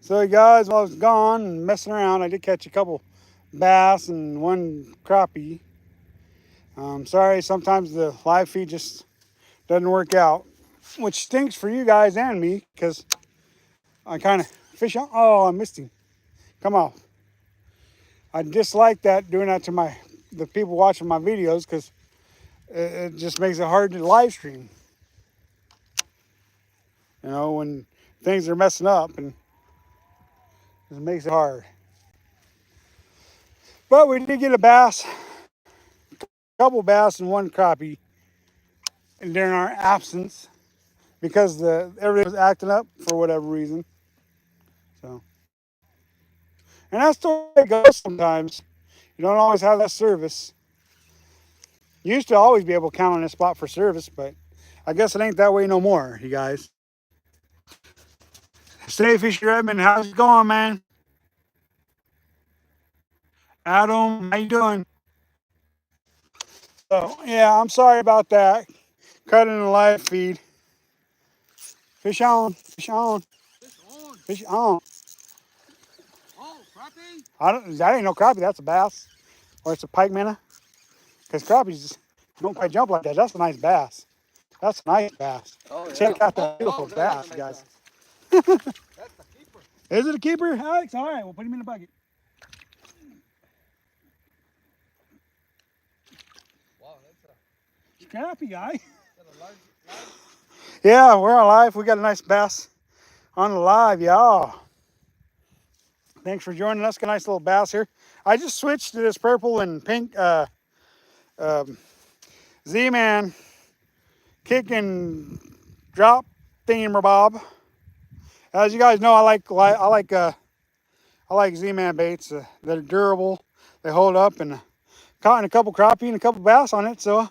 So guys, while I was gone and messing around, I did catch a couple bass and one crappie. Sorry, sometimes the live feed just doesn't work out, which stinks for you guys and me because I kind of fish on. Oh, I missed him. Come on. I dislike that, doing that to the people watching my videos, because it just makes it hard to live stream. You know, when things are messing up, and it makes it hard. But we did get a bass, a couple bass and one crappie during our absence, because everybody was acting up for whatever reason. So, and that's the way it goes sometimes. You don't always have that service. You used to always be able to count on a spot for service, but I guess it ain't that way no more, you guys. Stay Fisher Edmund, how's it going, man? Adam, how you doing? So yeah, I'm sorry about that. Cutting the live feed. Fish on, fish on, Fish on. fish on. Oh, crappie. That ain't no crappie, that's a bass. Or it's a pike minnow. Because crappies just don't quite jump like that. That's a nice bass. That's a nice bass. Oh, yeah. Check out that Oh, beautiful that bass, is a nice guys. bass. That's the keeper. Is it a keeper, Alex? All right, we'll put him in the bucket. Wow, that's Crappie guy. a large. Yeah, we're on live. We got a nice bass on the live, y'all. Thanks for joining us. Got a nice little bass here. I just switched to this purple and pink Z-Man kick and drop thingamabob. As you guys know, I like Z-Man baits. They're durable. They hold up, and caught a couple crappie and a couple bass on it. So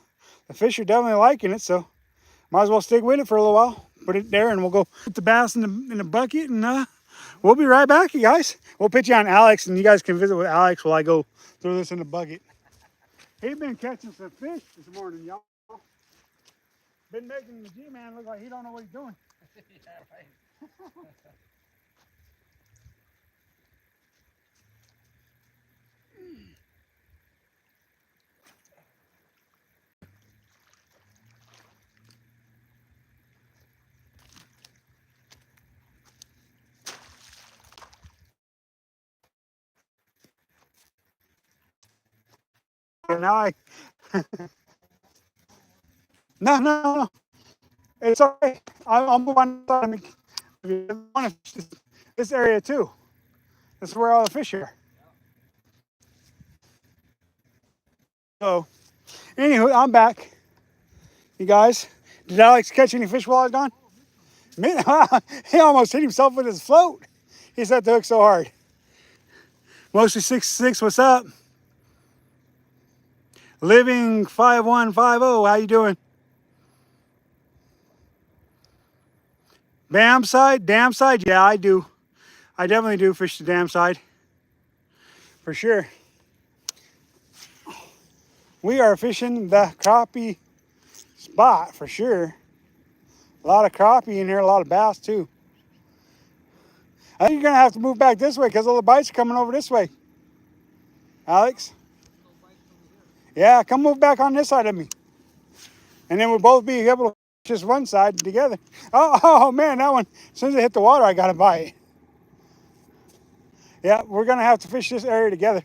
the fish are definitely liking it. So might as well stick with it for a little while. Put it there, and we'll go put the bass in the bucket, and we'll be right back, you guys. We'll put you on Alex, and you guys can visit with Alex while I go throw this in the bucket. He's been catching some fish this morning, y'all. Been making the G-Man look like he don't know what he's doing. Yeah, right. And now no. It's all right. I'll move on. I mean, if you want to fish this area too. This is where all the fish are. So, anywho, I'm back. You guys, did Alex catch any fish while I was gone? He almost hit himself with his float. He set the hook so hard. Mostly 6'6", what's up? Living 5150, how you doing? Dam side? Dam side? Yeah, I do. I definitely do fish the dam side. For sure. We are fishing the crappie spot for sure. A lot of crappie in here, a lot of bass too. I think you're gonna have to move back this way because all the bites are coming over this way. Alex? Yeah, come move back on this side of me. And then we'll both be able to fish just one side together. Oh man, that one, as soon as it hit the water, I got a bite. Yeah, we're gonna have to fish this area together.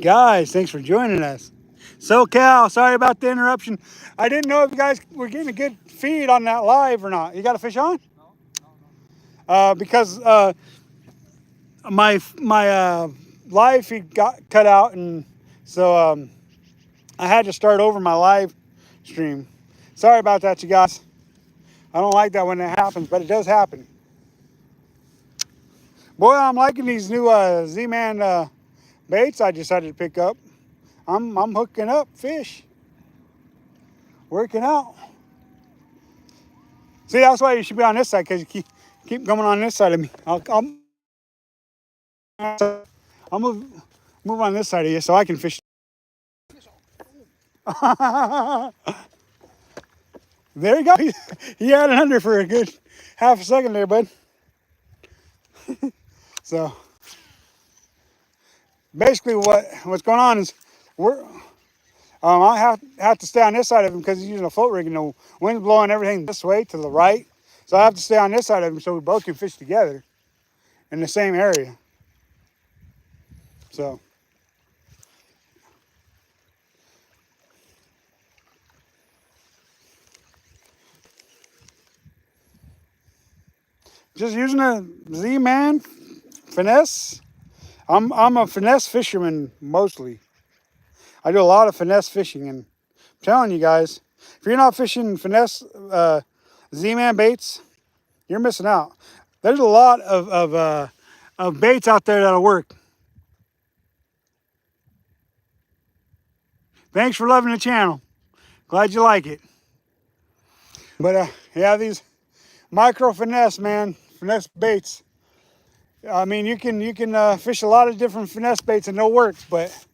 Guys, thanks for joining us. SoCal, sorry about the interruption. I didn't know if you guys were getting a good feed on that live or not. You got a fish on? No. Because my live feed got cut out, and so I had to start over my live stream. Sorry about that, you guys. I don't like that when it happens, but it does happen. Boy, I'm liking these new Z-Man baits I decided to pick up. I'm hooking up fish. Working out. See, that's why you should be on this side, because you keep coming on this side of me. I'll move on this side of you so I can fish. There you go. He had it under for a good half a second there, bud. So basically what's going on is we're I have to stay on this side of him because he's using a float rig and the wind's blowing everything this way to the right. So I have to stay on this side of him so we both can fish together in the same area. So just using a Z-Man Finesse. I'm a finesse fisherman mostly. I do a lot of finesse fishing, and I'm telling you guys, if you're not fishing finesse Z-Man baits, you're missing out. There's a lot of baits out there that'll work. Thanks for loving the channel. Glad you like it. But yeah, these micro finesse, man, finesse baits. I mean, you can fish a lot of different finesse baits and no works, but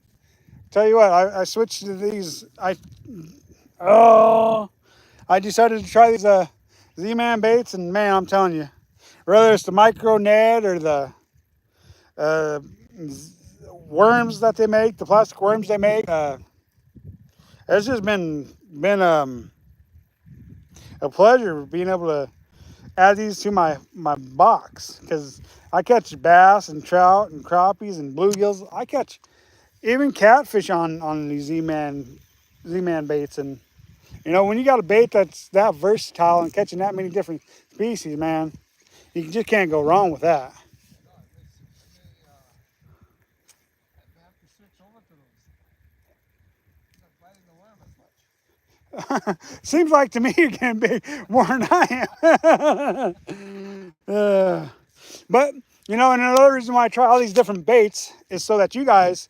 tell you what, I switched to these. I decided to try these Z-Man baits, and man, I'm telling you, whether it's the micro net or the worms that they make, the plastic worms they make, it's just been a pleasure being able to add these to my box, because I catch bass and trout and crappies and bluegills. I catch even catfish on these Z-Man baits. And you know, when you got a bait that's that versatile and catching that many different species, man, you just can't go wrong with that. have to switch over to those. Not biting the worm as much. Seems like to me you're getting big more than I am. But you know, and another reason why I try all these different baits is so that you guys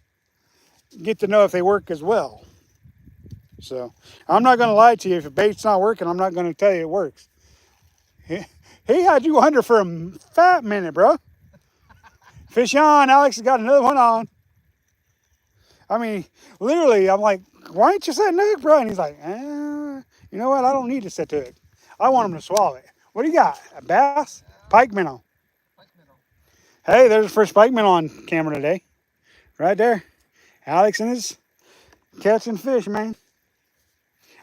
get to know if they work as well. So I'm not going to lie to you. If a bait's not working, I'm not going to tell you it works. He had you under for a fat minute, bro. Fish on. Alex has got another one on. I mean, literally, I'm like, why ain't you setting hook, bro? And he's like, you know what? I don't need to set to it. I want him to swallow it. What do you got? A bass? Pike minnow. Pike minnow. Hey, there's the first pike minnow on camera today. Right there. Alex and his catching fish, man.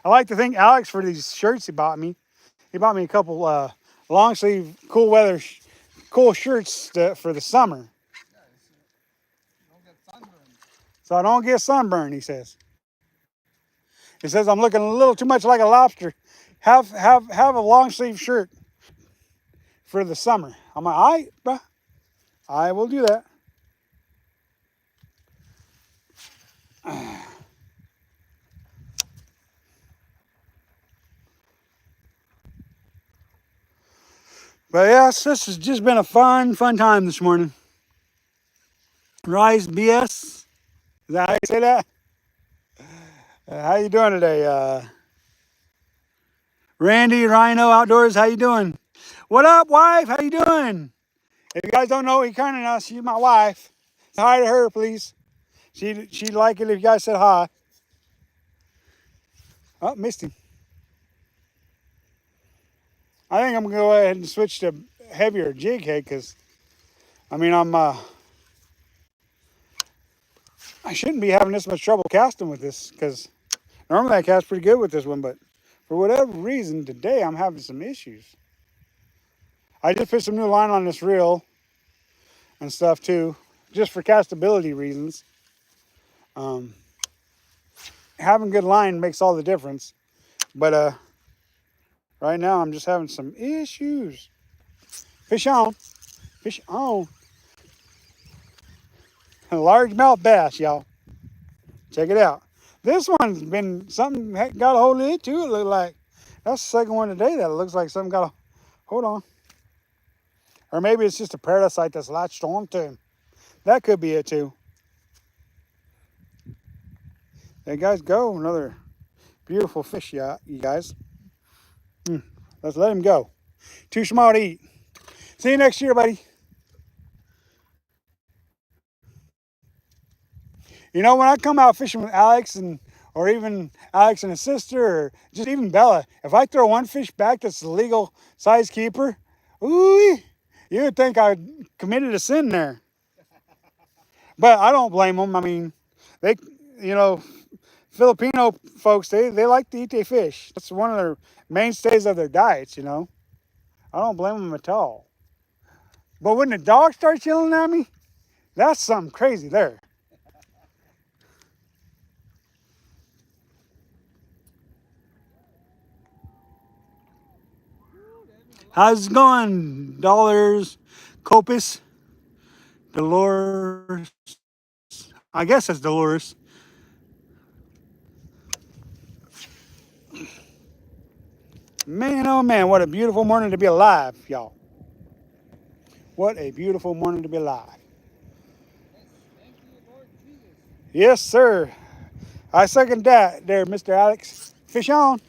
I like to thank Alex for these shirts he bought me. He bought me a couple long sleeve, cool weather, cool shirts for the summer. Yeah, you don't get sunburned. So I don't get sunburned, he says. He says I'm looking a little too much like a lobster. Have a long sleeve shirt for the summer. I'm like, all right, bro. I will do that. But yes, this has just been a fun time this morning. Rise BS. Is that how you say that? How you doing today? Randy, Rhino Outdoors, how you doing? What up, wife? How you doing? If you guys don't know, he kind of knows she's my wife. Say hi to her, please. She'd like it if you guys said hi. Oh, missed him. I think I'm gonna go ahead and switch to heavier jig head, because I mean I shouldn't be having this much trouble casting with this, because normally I cast pretty good with this one, but for whatever reason today I'm having some issues. I just put some new line on this reel and stuff too, just for castability reasons. Having good line makes all the difference, but right now I'm just having some issues. Fish on. Fish on. A largemouth bass, y'all. Check it out. This one's been, something got a hold of it too, it looked like. That's the second one today that it looks like something got a hold on. Or maybe it's just a parasite that's latched on to him. That could be it too. There guys go. Another beautiful fish, yeah, you guys. Let's let him go. Too small to eat. See you next year, buddy. You know, when I come out fishing with Alex and or even Alex and his sister, or just even Bella. If I throw one fish back that's a legal size keeper, ooh, you would think I committed a sin there. But I don't blame them. I mean, they, you know, Filipino folks, they like to eat their fish. That's one of their mainstays of their diets, you know. I don't blame them at all. But when the dog starts yelling at me, that's something crazy there. How's it going, Dollars, Copus, Dolores? I guess it's Dolores. Man, oh man, what a beautiful morning to be alive, y'all. What a beautiful morning to be alive. Yes, thank you, Lord Jesus. Yes, sir. I second that there, Mr. Alex. Fish on.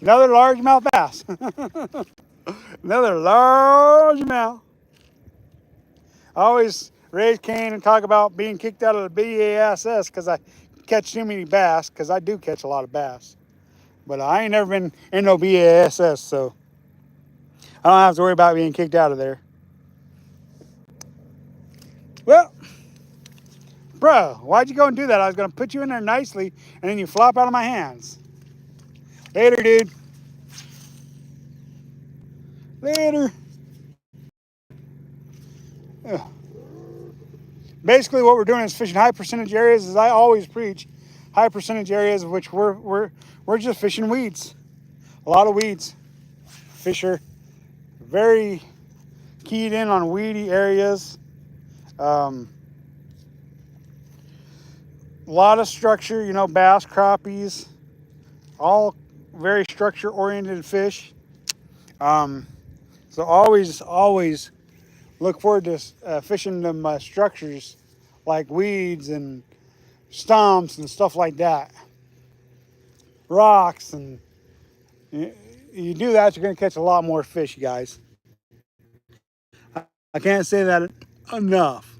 Another largemouth bass. Another largemouth. I always raise Cain and talk about being kicked out of the BASS because I catch too many bass, because I do catch a lot of bass. But I ain't never been in no BASS, so I don't have to worry about being kicked out of there. Well, bro, why'd you go and do that? I was going to put you in there nicely, and then you flop out of my hands. Later, dude. Later. Ugh. Basically, what we're doing is fishing high percentage areas, as I always preach. High percentage areas, of which we're just fishing weeds. A lot of weeds. Fish are very keyed in on weedy areas. A lot of structure, you know, bass, crappies, all very structure oriented fish. So always look forward to fishing them structures like weeds and stumps and stuff like that. Rocks, and you do that, you're going to catch a lot more fish, you guys. I can't say that enough.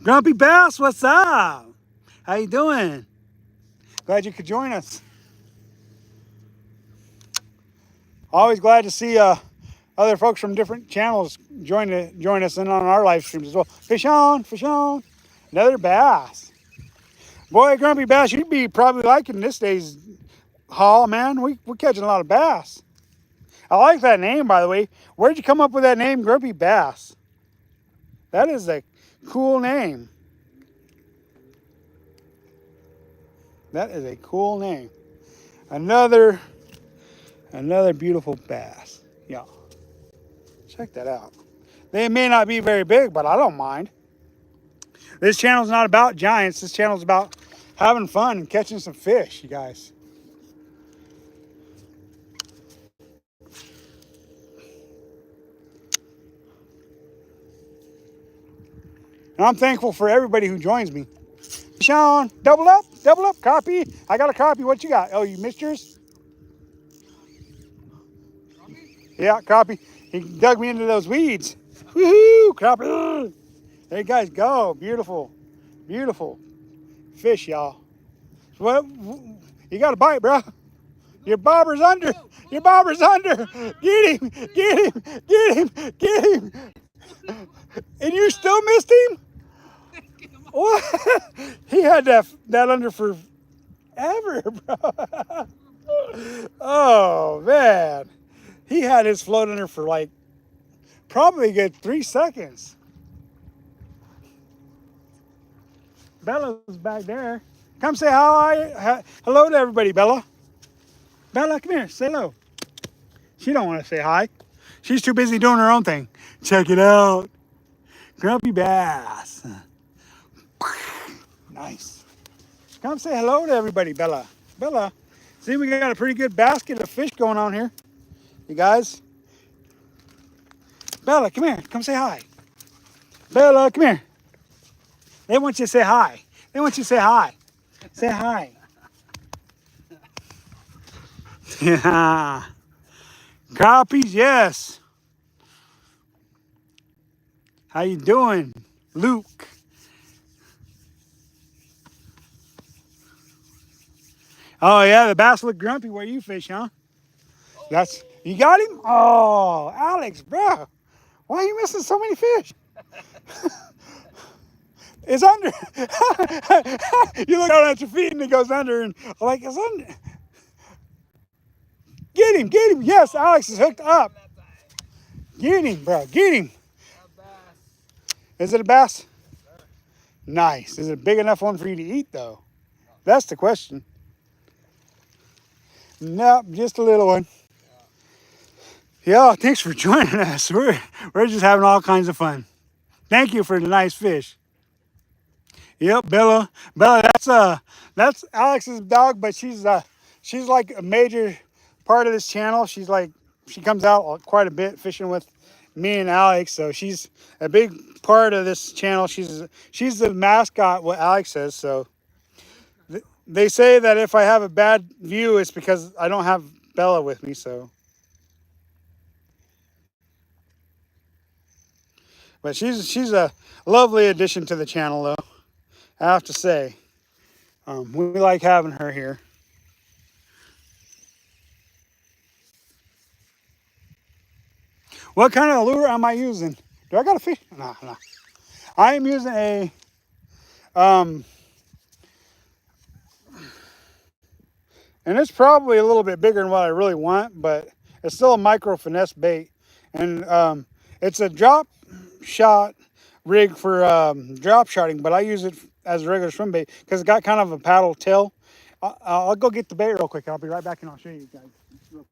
Grumpy Bass, what's up? How you doing? Glad you could join us. Always glad to see other folks from different channels join us in on our live streams as well. Fish on, fish on. Another bass. Boy, Grumpy Bass, you'd be probably liking this day's haul, man. We're catching a lot of bass. I like that name, by the way. Where'd you come up with that name, Grumpy Bass? That is a cool name. That is a cool name. Another beautiful bass. Yeah. Check that out. They may not be very big, but I don't mind. This channel's not about giants. This channel's about having fun and catching some fish, you guys. And I'm thankful for everybody who joins me. Sean, double up, Crappie. I got a crappie. What you got? Oh, you missed yours? Yeah, crappie. He dug me into those weeds. Woohoo, crappie. There you guys go. Beautiful, beautiful fish, y'all. What? You got a bite, bro. Your bobber's under. Your bobber's under. Get him, get him, get him, get him. And you still missed him? What? He had that under forever, bro. Oh, man. He had his float under for like probably a good 3 seconds. Bella's back there. Come say hello to everybody, Bella. Bella, come here. Say hello. She don't want to say hi. She's too busy doing her own thing. Check it out. Grumpy Bass. Nice. Come say hello to everybody, Bella. Bella. See, we got a pretty good basket of fish going on here. You guys. Bella, come here. Come say hi. Bella, come here. They want you to say hi. They want you to say hi. Say hi. Yeah. Crappies, yes. How you doing, Luke? Oh yeah, the bass look grumpy where you fish, huh? That's you got him? Oh, Alex, bro. Why are you missing so many fish? It's under. You look down at your feet and it goes under, and I'm like, it's under. Get him, get him. Yes, Alex is hooked up. Get him, bro. Get him. Is it a bass? Nice. Is it a big enough one for you to eat, though? That's the question. Nope, just a little one. Yeah, thanks for joining us. We're just having all kinds of fun. Thank you for the nice fish. Yep, Bella. Bella, that's Alex's dog, but she's like a major part of this channel. She comes out quite a bit fishing with me and Alex, so she's a big part of this channel. She's the mascot, what Alex says. So they say that if I have a bad view, it's because I don't have Bella with me. So, but she's a lovely addition to the channel, though. I have to say, we like having her here. What kind of lure am I using? Do I got a fish? No. I am using a and it's probably a little bit bigger than what I really want, but it's still a micro finesse bait, and it's a drop shot rig for drop shotting, but I use it as a regular swim bait because it's got kind of a paddle tail. I'll go get the bait real quick. I'll be right back and I'll show you guys real quick.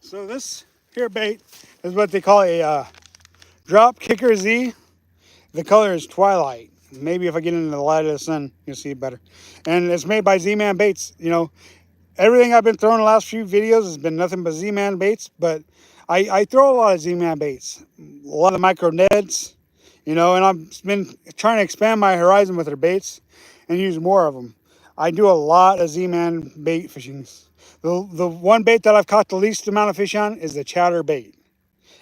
So this here bait is what they call a drop kicker Z. The color is twilight. Maybe if I get into the light of the sun, you'll see it better. And it's made by Z-Man Baits. You know, everything I've been throwing the last few videos has been nothing but Z-Man Baits, but I throw a lot of Z-Man Baits. A lot of micro neds, you know, and I've been trying to expand my horizon with their baits and use more of them. I do a lot of Z-Man bait fishings. The one bait that I've caught the least amount of fish on is the chatter bait.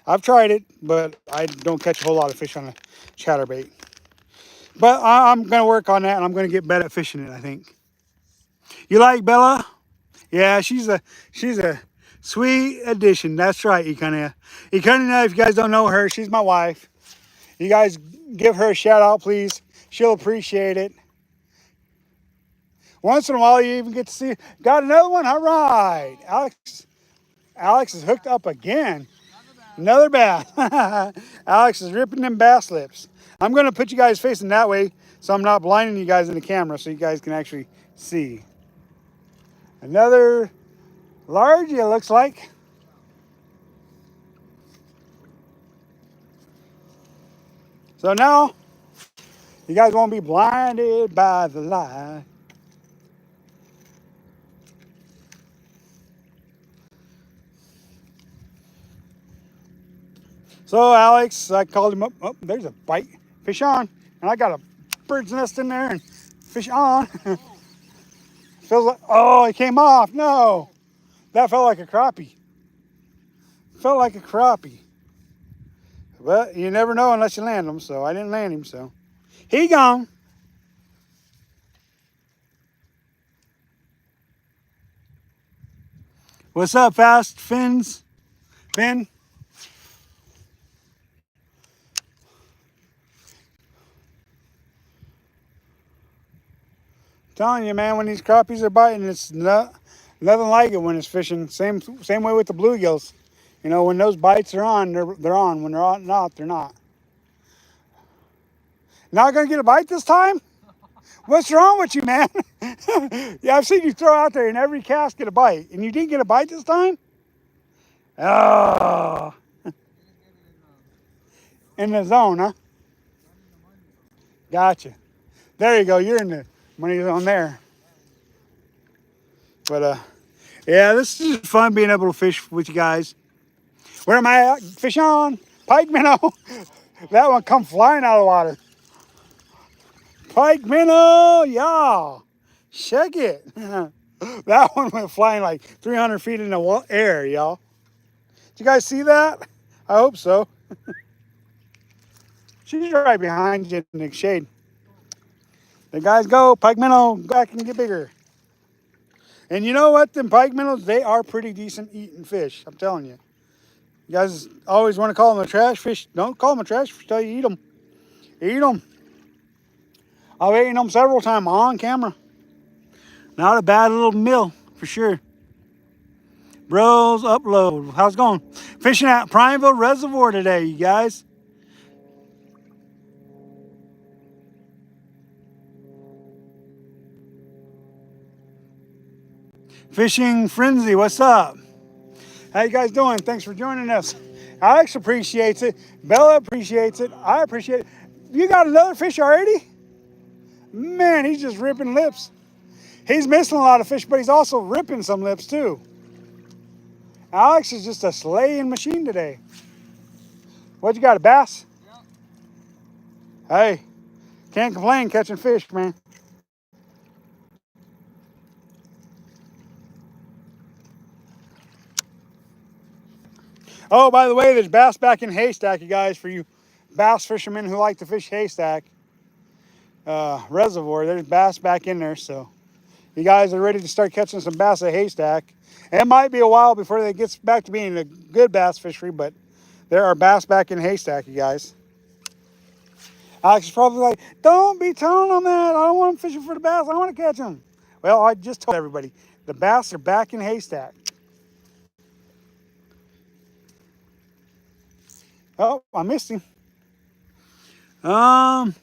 I've tried it, but I don't catch a whole lot of fish on a chatter bait. But I'm going to work on that, and I'm going to get better at fishing it, I think. You like Bella? Yeah, she's a sweet addition. That's right, Ikania. Ikania, if you guys don't know her, she's my wife. You guys give her a shout out, please. She'll appreciate it. Once in a while, you even get to see. Got another one? All right. Alex is hooked up again. Another bass. Alex is ripping them bass lips. I'm going to put you guys facing that way so I'm not blinding you guys in the camera so you guys can actually see. Another large, it looks like. So now, you guys won't be blinded by the light. So Alex, I called him up. Oh, there's a bite. Fish on. And I got a bird's nest in there and fish on. Feels like, oh, it came off. No. That felt like a crappie. Felt like a crappie. But you never know unless you land them. So I didn't land him. So he gone. What's up, Fast Fins? Finn? Telling you, man, when these crappies are biting, it's nothing like it when it's fishing. Same way with the bluegills. You know, when those bites are on, they're on. When they're not, they're not. Not gonna get a bite this time? What's wrong with you, man? Yeah, I've seen you throw out there and every cast get a bite, and you didn't get a bite this time? Oh, in the zone, huh? Gotcha. There you go. You're in the money zone there. But yeah, this is fun being able to fish with you guys. Where am I at? Fish on. Pike minnow. That one come flying out of the water. Pike minnow, yeah. Check it. That one went flying like 300 feet in the air, y'all. Did you guys see that? I hope so. She's right behind you in the shade. The guys go, pike minnow, go back and get bigger. And you know what? Them pike minnows, they are pretty decent eating fish. I'm telling you. You guys always want to call them a trash fish. Don't call them a trash fish until you eat them. Eat them. I've eaten them several times on camera. Not a bad little meal, for sure. Bros Upload. How's it going? Fishing at Prineville Reservoir today, you guys. Fishing Frenzy, what's up? How you guys doing? Thanks for joining us. Alex appreciates it. Bella appreciates it. I appreciate it. You got another fish already? Man, he's just ripping lips. He's missing a lot of fish, but he's also ripping some lips too. Alex is just a slaying machine today. What you got, a bass? Yep. Hey, can't complain catching fish, man. Oh, by the way, there's bass back in Haystack, you guys, for you bass fishermen who like to fish Haystack Reservoir. There's bass back in there, so you guys are ready to start catching some bass at Haystack. It might be a while before it gets back to being a good bass fishery, but there are bass back in Haystack, you guys. Alex is probably like, don't be telling them that. I don't want them fishing for the bass. I want to catch them. Well, I just told everybody, the bass are back in Haystack. Oh, I missed him. PB.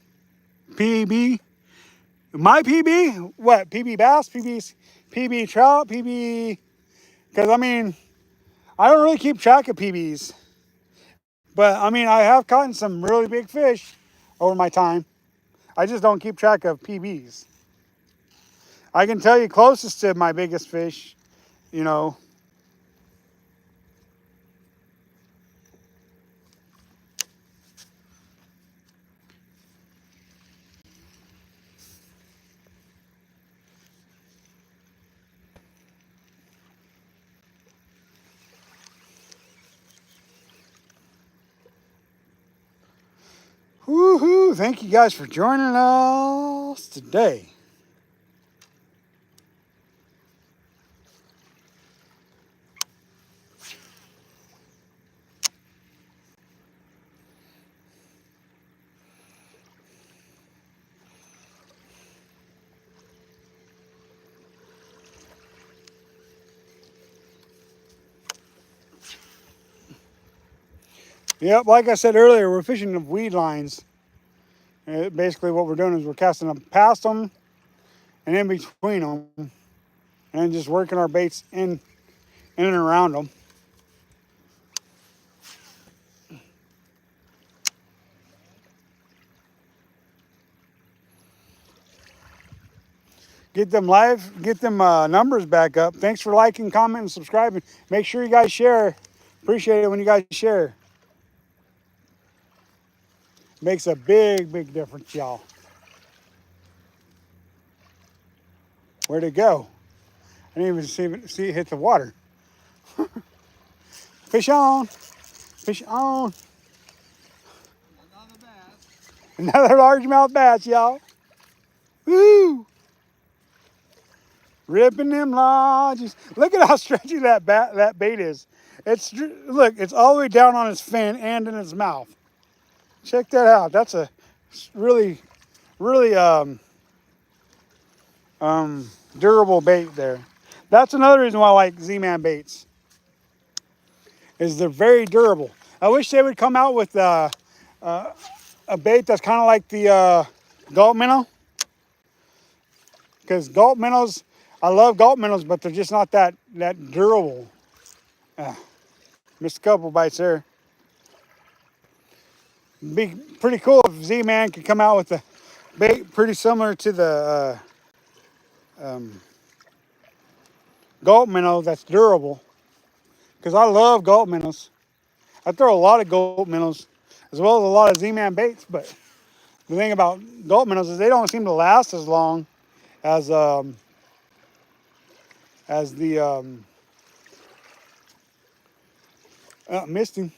My PB? What? PB bass? PB trout? PB? Because, I mean, I don't really keep track of PBs. But, I mean, I have caught some really big fish over my time. I just don't keep track of PBs. I can tell you closest to my biggest fish, you know. Woohoo! Thank you guys for joining us today. Yep, like I said earlier, we're fishing the weed lines. Basically what we're doing is we're casting them past them and in between them and just working our baits in and around them. Get them numbers back up. Thanks for liking, commenting, and subscribing. Make sure you guys share. Appreciate it when you guys share. Makes a big, big difference, y'all. Where'd it go? I didn't even see it hit the water. Fish on. Fish on. Another bass. Another largemouth bass, y'all. Woo! Ripping them lodges. Look at how stretchy that bait is. Look, it's all the way down on his fin and in his mouth. Check that out. That's a really, really durable bait there. That's another reason why I like Z-Man baits. Is they're very durable. I wish they would come out with a bait that's kind of like the gulp minnow. Because gulp minnows, I love gulp minnows, but they're just not that durable. Missed a couple bites there. Be pretty cool if Z-Man could come out with a bait pretty similar to the gulp minnow that's durable. Because I love gulp minnows. I throw a lot of gulp minnows as well as a lot of Z-Man baits, but the thing about gulp minnows is they don't seem to last as long as the misting.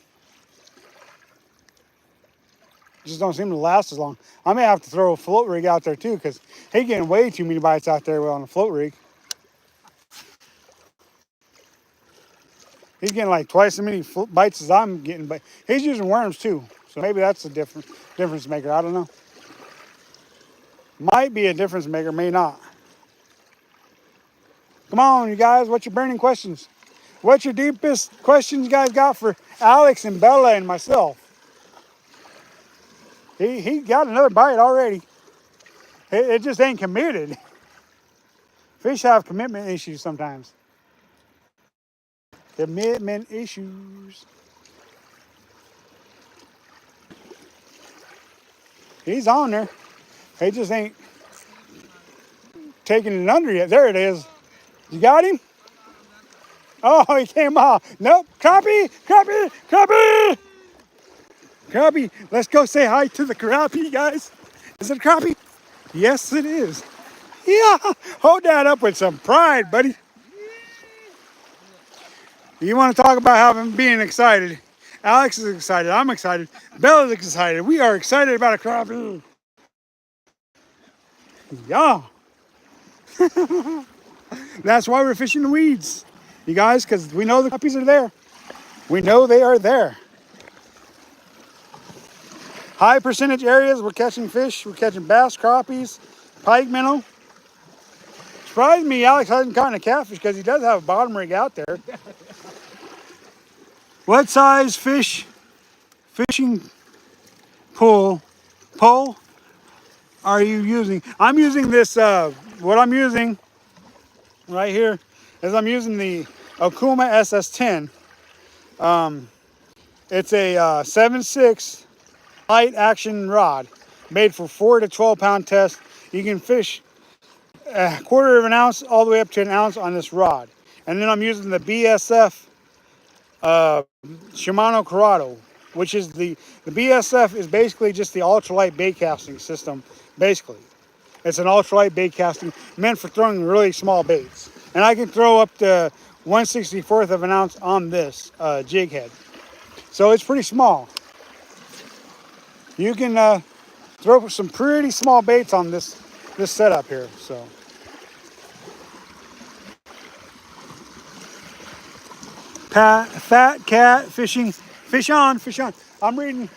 Just don't seem to last as long. I may have to throw a float rig out there too, because he's getting way too many bites out there on a float rig. He's getting like twice as many bites as I'm getting, but he's using worms too. So maybe that's a difference maker. I don't know. Might be a difference maker, may not. Come on, you guys. What's your burning questions? What's your deepest questions you guys got for Alex and Bella and myself? He got another bite already. It just ain't committed. Fish have commitment issues sometimes. Commitment issues. He's on there. He just ain't taking it under yet. There it is. You got him? Oh, he came off. Nope. Crappie! Crappie! Crappie! Crappie. Let's go say hi to the crappie, guys. Is it a crappie? Yes, it is. Yeah. Hold that up with some pride, buddy. You want to talk about being excited. Alex is excited. I'm excited. Bella's excited. We are excited about a crappie. Yeah. That's why we're fishing the weeds, you guys, because we know the crappies are there. We know they are there. High percentage areas, we're catching fish. We're catching bass, crappies, pike, minnow. Surprised me Alex hasn't caught a catfish because he does have a bottom rig out there. What size fishing pole are you using? I'm using this, what I'm using right here is I'm using the Okuma SS10. It's a 7.6 light action rod made for 4 to 12 pound test. You can fish a quarter of an ounce all the way up to an ounce on this rod. And then I'm using the BSF Shimano Corrado, which is the BSF is basically just the ultralight bait casting system. Basically, it's an ultralight bait casting meant for throwing really small baits. And I can throw up to 1/64th of an ounce on this jig head. So it's pretty small. You can throw some pretty small baits on this setup here. So fat cat fishing, fish on. I'm reading,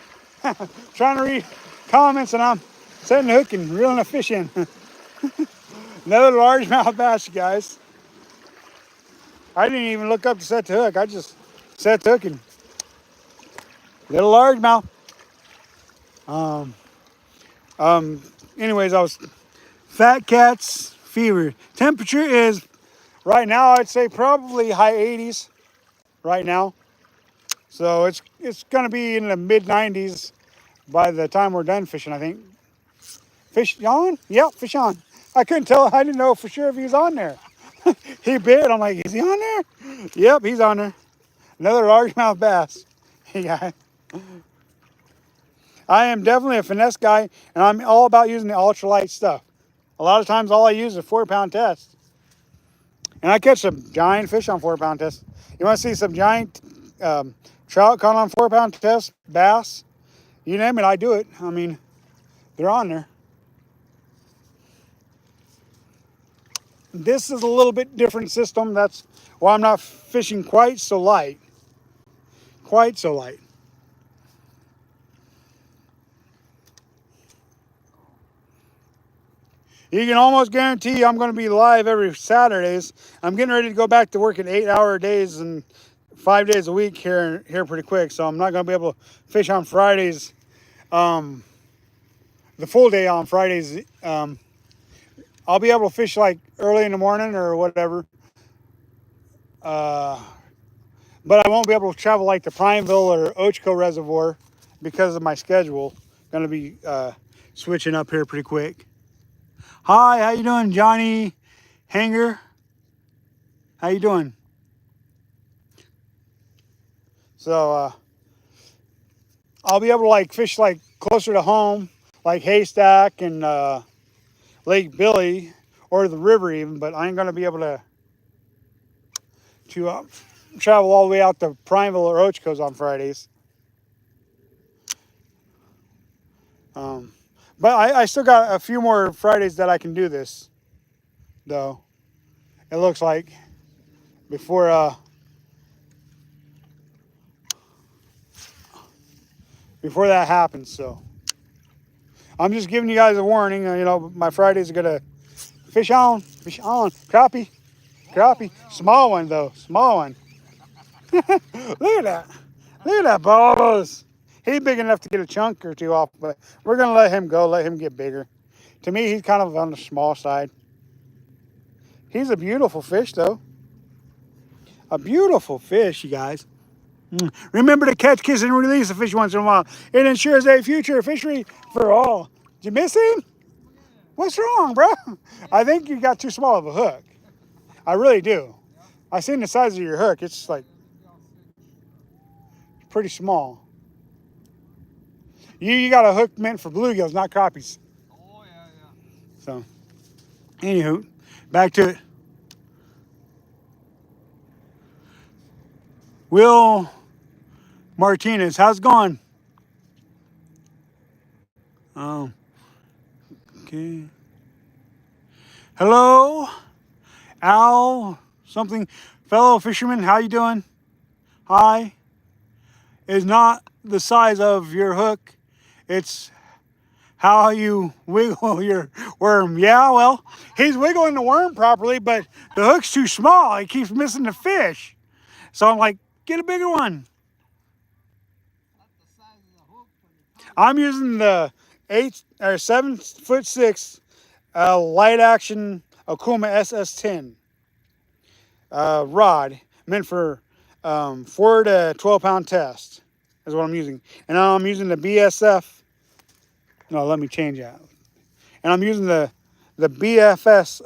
trying to read comments, and I'm setting the hook and reeling a fish in. Another largemouth bass, guys. I didn't even look up to set the hook. I just set the hook and little largemouth. Anyways, I was fat cats fever. Temperature is right now, I'd say probably high 80s right now. So it's gonna be in the mid 90s by the time we're done fishing, I think. Fish on? Yep, fish on. I couldn't tell. I didn't know for sure if he was on there. He bit. I'm like, is he on there? Yep, he's on there. Another largemouth bass. Yeah. I am definitely a finesse guy, and I'm all about using the ultralight stuff. A lot of times, all I use is a 4 pound test. And I catch some giant fish on 4 pound tests. You want to see some giant trout caught on 4 pound tests, bass, you name it, I do it. I mean, they're on there. This is a little bit different system. That's why I'm not fishing quite so light. Quite so light. You can almost guarantee I'm going to be live every Saturdays. I'm getting ready to go back to work at 8-hour days and 5 days a week here pretty quick. So I'm not going to be able to fish on Fridays, the full day on Fridays. I'll be able to fish like early in the morning or whatever. But I won't be able to travel like the Prineville or Ochco Reservoir because of my schedule. Going to be switching up here pretty quick. Hi, how you doing, Johnny Hanger? How you doing? So, I'll be able to like fish like closer to home, like Haystack and Lake Billy or the river even, but I ain't gonna be able to travel all the way out to Prineville or Ochoco's on Fridays. But I still got a few more Fridays that I can do this, though. It looks like before that happens. So I'm just giving you guys a warning. You know, my Fridays are gonna fish on, crappie, small one though, small one. Look at that balls. He's big enough to get a chunk or two off, but we're gonna let him go, let him get bigger. To me, he's kind of on the small side. He's a beautiful fish though. A beautiful fish, you guys. Remember to catch, kiss, and release a fish once in a while. It ensures a future fishery for all. Did you miss him? What's wrong, bro? I think you got too small of a hook. I really do. I seen the size of your hook. It's like pretty small. You got a hook meant for bluegills, not crappies. Oh, yeah, yeah. So, anywho, back to it. Will Martinez, how's it going? Okay. Hello, Al, something, fellow fisherman, how you doing? Hi. Is not the size of your hook, it's how you wiggle your worm. Yeah, well, he's wiggling the worm properly, but the hook's too small. He keeps missing the fish. So I'm like, get a bigger one. Not the size of the hook, but it's I'm using the 7'6" light action Okuma SS10 rod, meant for 4 to 12 pound test is what I'm using. And now I'm using the BSF. No, let me change that. And I'm using the BFS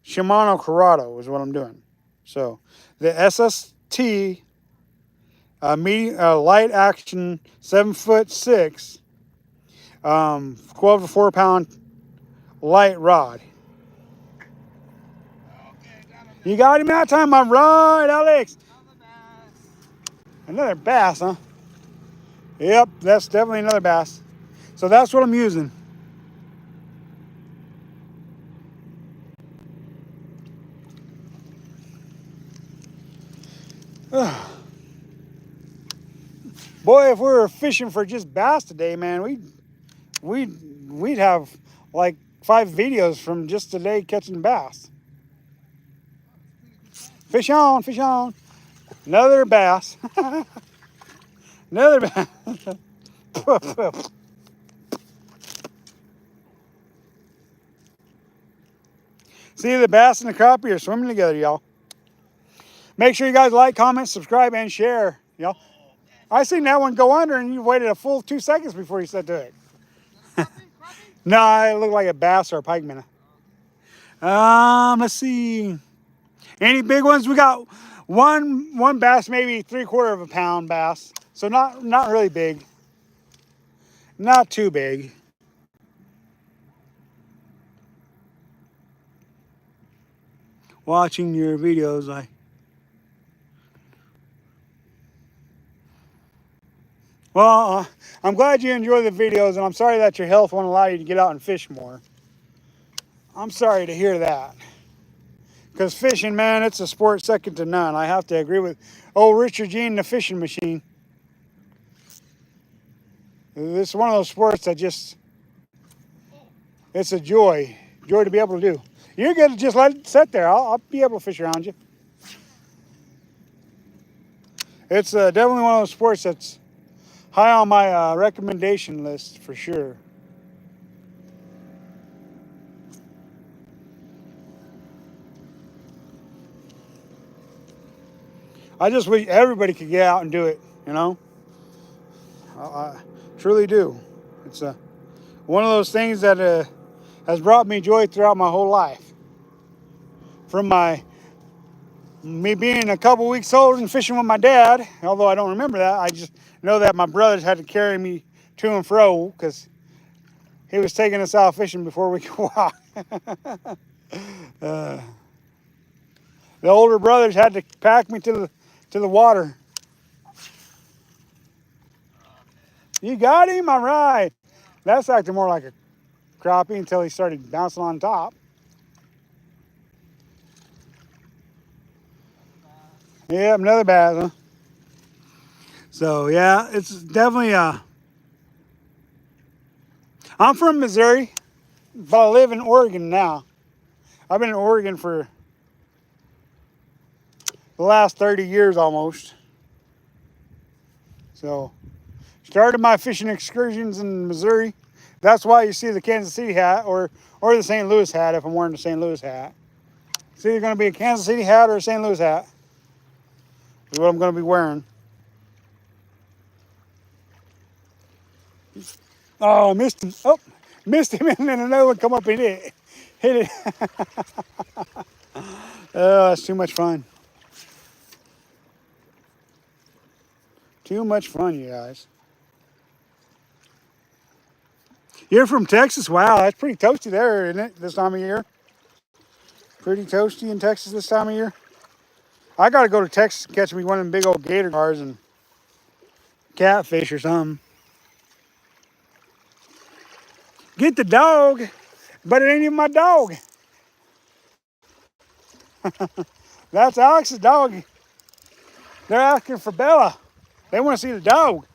Shimano Corrado is what I'm doing. So the SST light action 7'6", 12 to 4 pound light rod. You got him that time, all right, Alex. Another bass, huh? Yep, that's definitely another bass. So that's what I'm using. Boy, if we were fishing for just bass today, man, we'd have like 5 videos from just today catching bass. Fish on, fish on. Another bass. Another bass. See, the bass and the crappie are swimming together, y'all. Make sure you guys like, comment, subscribe, and share, y'all. I seen that one go under, and you waited a full 2 seconds before you said to it. No, it looked like a bass or a pike minnow. Let's see. Any big ones? We got one bass, maybe 3/4 of a pound bass. So not really big. Not too big. Watching your videos, Well, I'm glad you enjoy the videos, and I'm sorry that your health won't allow you to get out and fish more. I'm sorry to hear that. Because fishing, man, it's a sport second to none. I have to agree with old Richard Gene, the fishing machine. It's one of those sports that it's a joy to be able to do. You're good to just let it sit there. I'll be able to fish around you. It's definitely one of those sports that's high on my recommendation list for sure. I just wish everybody could get out and do it, you know? I truly do. It's one of those things that has brought me joy throughout my whole life. From my Me being a couple weeks old and fishing with my dad, although I don't remember that, I just know that my brothers had to carry me to and fro because he was taking us out fishing before we could walk. The older brothers had to pack me to the water. You got him, all right. That's acting more like a crappie until he started bouncing on top. Yep, another bass, huh? So yeah, it's definitely I'm from Missouri, but I live in Oregon now. I've been in Oregon for the last 30 years almost. So started my fishing excursions in Missouri. That's why you see the Kansas City hat or the St. Louis hat if I'm wearing the St. Louis hat. It's either going to be a Kansas City hat or a St. Louis hat is what I'm going to be wearing. Oh, missed him. Oh, missed him, and then another one come up and hit it. Oh, that's too much fun. Too much fun, you guys. You're from Texas? Wow, that's pretty toasty there, isn't it, this time of year? Pretty toasty in Texas this time of year. I got to go to Texas and catch me one of them big old gator cars and catfish or something. Get the dog, but it ain't even my dog. That's Alex's dog. They're asking for Bella. They want to see the dog.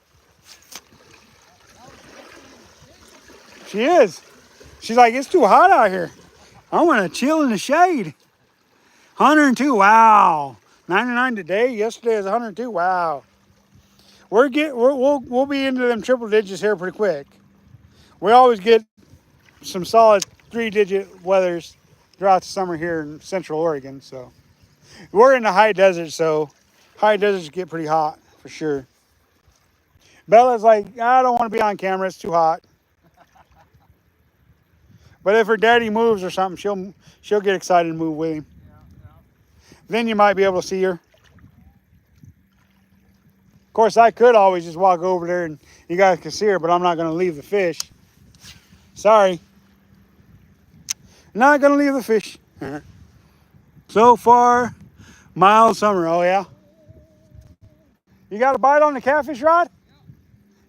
She is. She's like, it's too hot out here. I want to chill in the shade. 102, wow. 99 today. Yesterday was 102, wow. We'll be into them triple digits here pretty quick. We always get some solid 3-digit weathers throughout the summer here in Central Oregon. So we're in the high desert, so high deserts get pretty hot for sure. Bella's like, I don't want to be on camera. It's too hot. But if her daddy moves or something, she'll get excited and move with him. Then you might be able to see her. Of course, I could always just walk over there and you guys can see her, but I'm not going to leave the fish. Sorry. Not going to leave the fish. So far, mild summer. Oh, yeah? You got a bite on the catfish rod?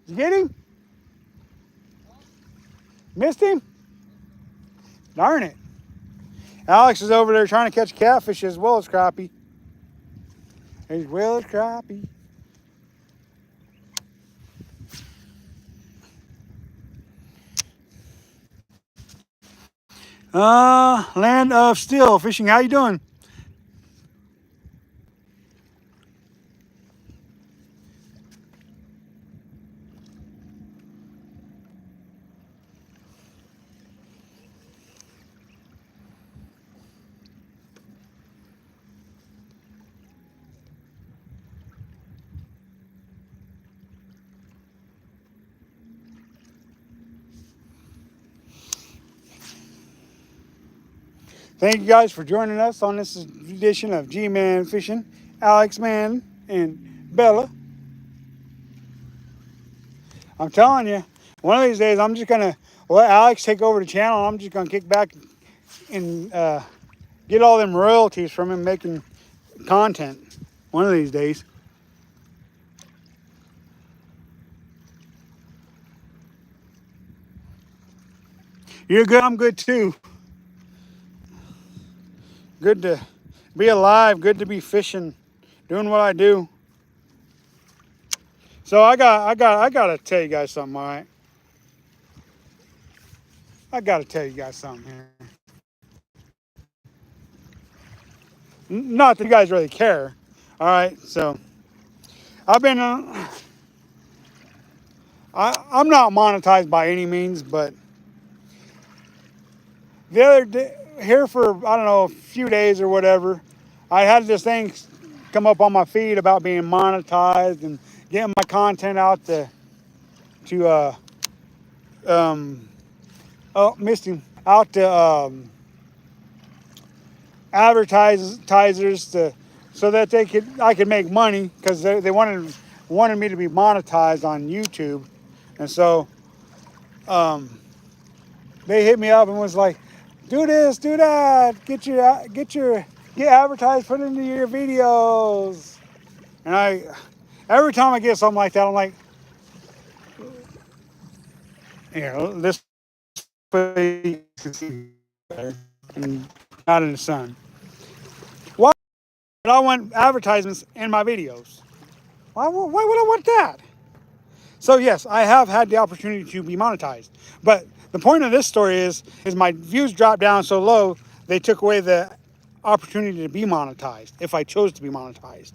Did you get him? Missed him? Darn it. Alex is over there trying to catch catfish as well as crappie. As well as crappie. Land of Steel Fishing. How you doing? Thank you guys for joining us on this edition of Gman Fishing. Alex Man and Bella. I'm telling you, one of these days I'm just gonna let Alex take over the channel. I'm just gonna kick back and get all them royalties from him making content. One of these days. You're good. I'm good too. Good to be alive. Good to be fishing, doing what I do. So I gotta tell you guys something. All right. I gotta tell you guys something here. Not that you guys really care. All right. So I've been. I'm not monetized by any means, but the other day, here for, I don't know, a few days or whatever, I had this thing come up on my feed about being monetized and getting my content out out to advertisers to so that I could make money, because they wanted me to be monetized on YouTube. And so they hit me up and was like, do this, do that, get advertised, put it into your videos. And every time I get something like that, I'm like, this way you can see better and not in the sun. Why would I want advertisements in my videos? Why would I want that? So yes, I have had the opportunity to be monetized. But the point of this story is my views dropped down so low, they took away the opportunity to be monetized if I chose to be monetized,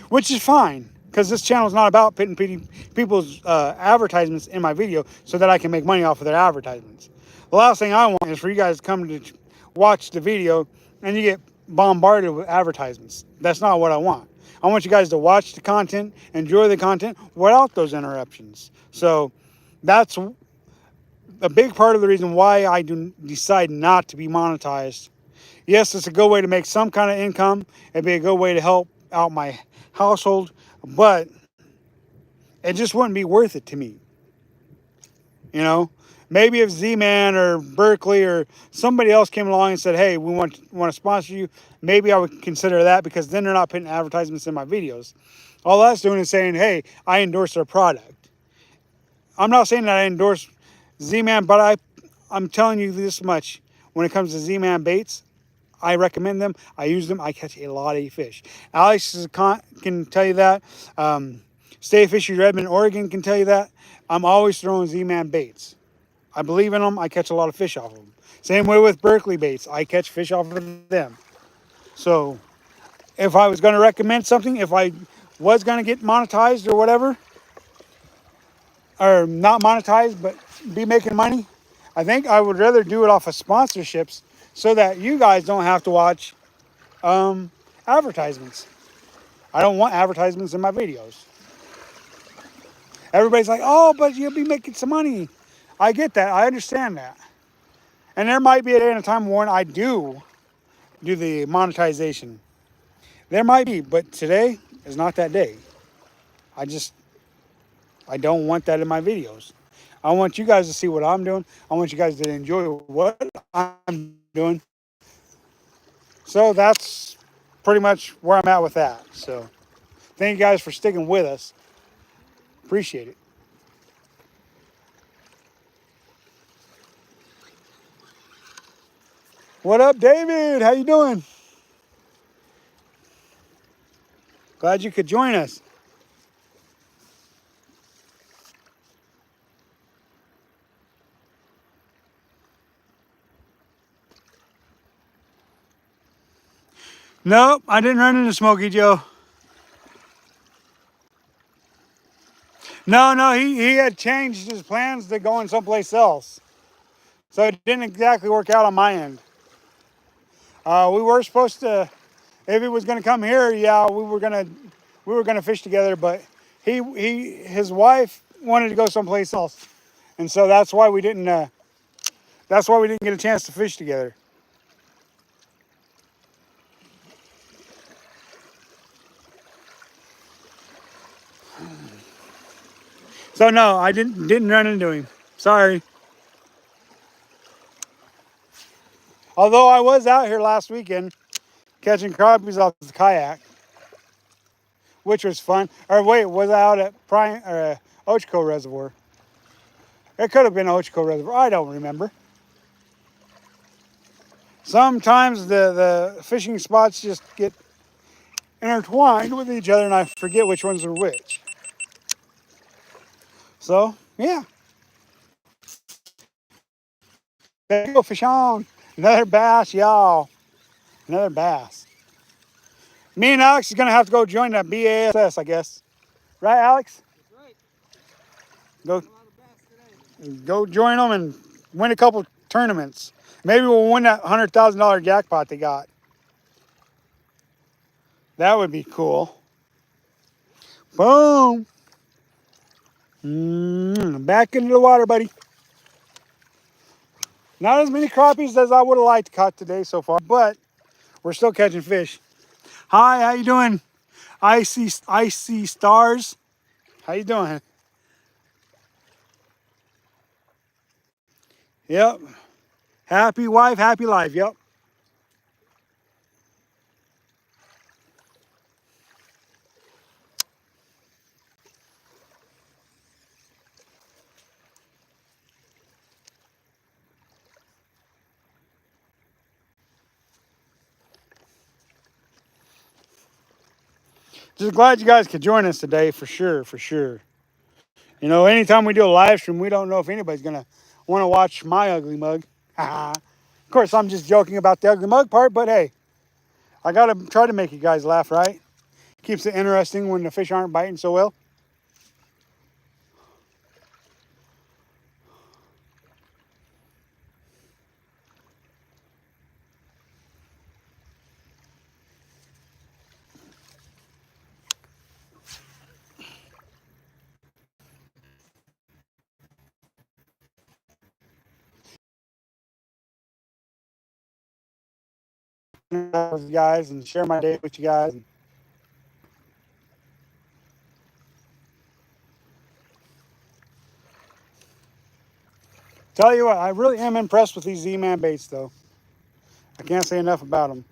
which is fine, because this channel is not about putting people's advertisements in my video so that I can make money off of their advertisements. The last thing I want is for you guys to come to watch the video and you get bombarded with advertisements. That's not what I want. I want you guys to watch the content, enjoy the content without those interruptions. So that's a big part of the reason why I decide not to be monetized. Yes, it's a good way to make some kind of income. It'd be a good way to help out my household, but it just wouldn't be worth it to me. You know, maybe if Z-Man or Berkeley or somebody else came along and said, hey, we want to sponsor you, maybe I would consider that, because then they're not putting advertisements in my videos. All that's doing is saying, hey, I endorse their product. I'm not saying that I endorse Z-Man, but I'm telling you this much. When it comes to Z-Man baits, I recommend them. I use them. I catch a lot of fish. Alex can tell you that. Stay Fishy Redmond, Oregon can tell you that. I'm always throwing Z-Man baits. I believe in them. I catch a lot of fish off of them. Same way with Berkeley baits. I catch fish off of them. So if I was going to recommend something, if I was going to get monetized or whatever, or not monetized, but be making money, I think I would rather do it off of sponsorships so that you guys don't have to watch advertisements. I don't want advertisements in my videos. Everybody's like, oh, but you'll be making some money. I get that. I understand that. And there might be a day and a time when I do the monetization. There might be, but today is not that day. I don't want that in my videos. I want you guys to see what I'm doing. I want you guys to enjoy what I'm doing. So that's pretty much where I'm at with that. So thank you guys for sticking with us. Appreciate it. What up, David? How you doing? Glad you could join us. Nope, I didn't run into Smokey Joe. No, he had changed his plans to going someplace else. So it didn't exactly work out on my end. We were supposed to, if he was going to come here, yeah, we were gonna fish together, but his wife wanted to go someplace else, and so that's why we didn't get a chance to fish together. So no, I didn't run into him. Sorry. Although I was out here last weekend catching crappies off the kayak, which was fun. Or wait, was I out at Ochco Reservoir? It could have been Ochco Reservoir. I don't remember. Sometimes the fishing spots just get intertwined with each other and I forget which ones are which. So, yeah. There you go, fish on. Another bass, y'all. Another bass. Me and Alex is going to have to go join that BASS, I guess. Right, Alex? That's right. Go, A lot of bass today. go join them and win a couple tournaments. Maybe we'll win that $100,000 jackpot they got. That would be cool. Boom. Back into the water, buddy. Not as many crappies as I would have liked to catch today so far, but we're still catching fish. Hi, how you doing? Icy stars. How you doing? Yep. Happy wife, happy life. Yep. Just glad you guys could join us today, for sure, for sure. You know, anytime we do a live stream, we don't know if anybody's gonna want to watch my ugly mug. Of course, I'm just joking about the ugly mug part, but hey, I gotta try to make you guys laugh, right? Keeps it interesting when the fish aren't biting so well. With you guys and share my day with you guys. Tell you what, I really am impressed with these Z-Man baits, though. I can't say enough about them.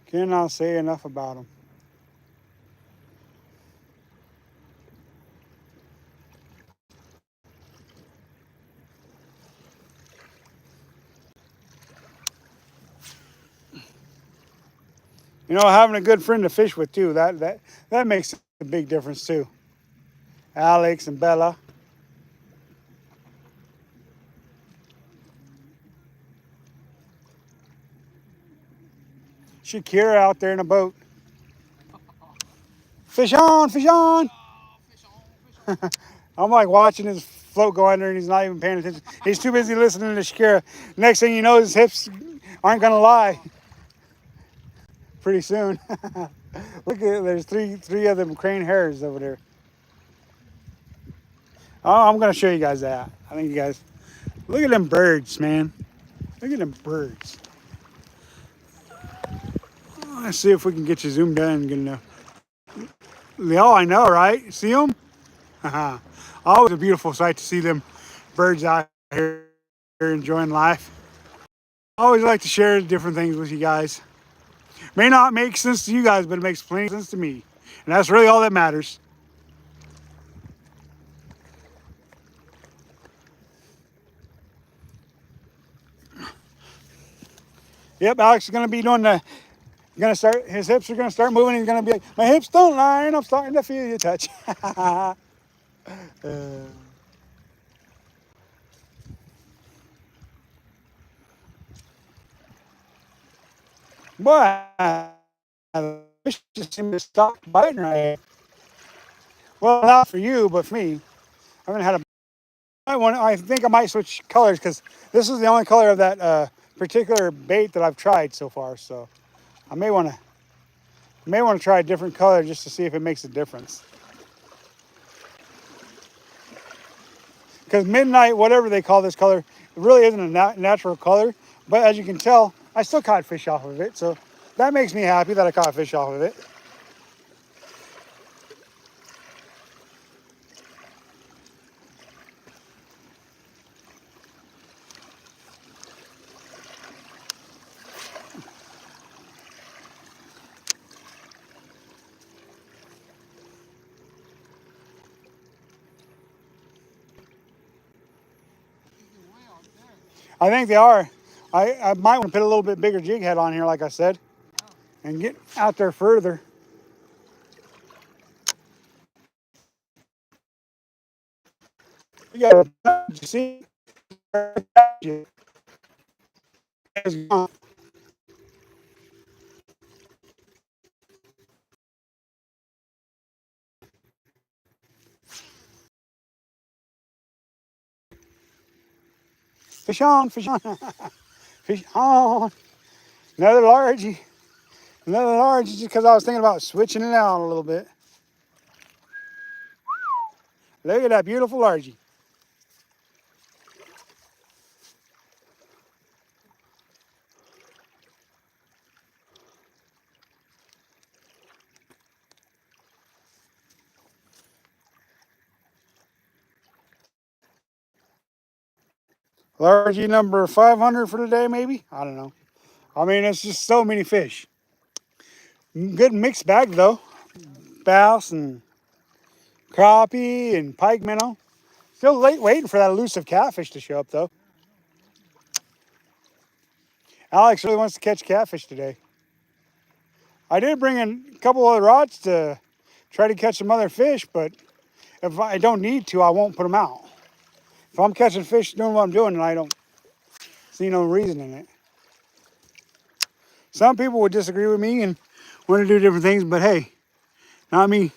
Cannot say enough about them. You know, having a good friend to fish with too, that makes a big difference too. Alex and Bella. Shakira out there in a boat. Fish on, fish on. Oh, fish on, fish on. I'm like watching his float go under and he's not even paying attention. He's too busy listening to Shakira. Next thing you know, his hips aren't gonna lie pretty soon. Look at there's three of them crane hares over there. Oh, I'm gonna show you guys that. I think you guys look at them birds, man. Look at them birds. Let's see if we can get you zoomed in good enough. Oh, I know, right? See them? Always a beautiful sight to see them birds out here enjoying life. I always like to share different things with you guys. May not make sense to you guys, but it makes plenty of sense to me. And that's really all that matters. Yep, Alex is going to be doing his hips are going to start moving. He's going to be like, my hips don't lie, and I'm starting to feel your touch. Boy, the fish just seem to stop biting right. Well, not for you, but for me. I haven't had a. I think I might switch colors because this is the only color of that particular bait that I've tried so far. So I may want to try a different color just to see if it makes a difference. Because midnight, whatever they call this color, it really isn't a natural color. But as you can tell, I still caught fish off of it. So that makes me happy that I caught fish off of it. Way out there. I think they are. I might want to put a little bit bigger jig head on here, like I said, and get out there further. You see? Fish on, fish on, fish on. Another largie. Another largie just because I was thinking about switching it out a little bit. Look at that beautiful largie. Largie number 500 for the day, maybe? I don't know. I mean, it's just so many fish. Good mixed bag, though. Bass and crappie and pike minnow. Still late waiting for that elusive catfish to show up, though. Alex really wants to catch catfish today. I did bring in a couple other rods to try to catch some other fish, but if I don't need to, I won't put them out. If I'm catching fish doing what I'm doing, then I don't see no reason in it. Some people would disagree with me and want to do different things, but hey, not me.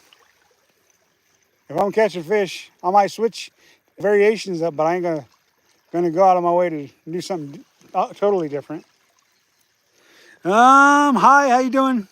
If I'm catching fish, I might switch variations up, but I ain't gonna go out of my way to do something totally different. Hi, how you doing?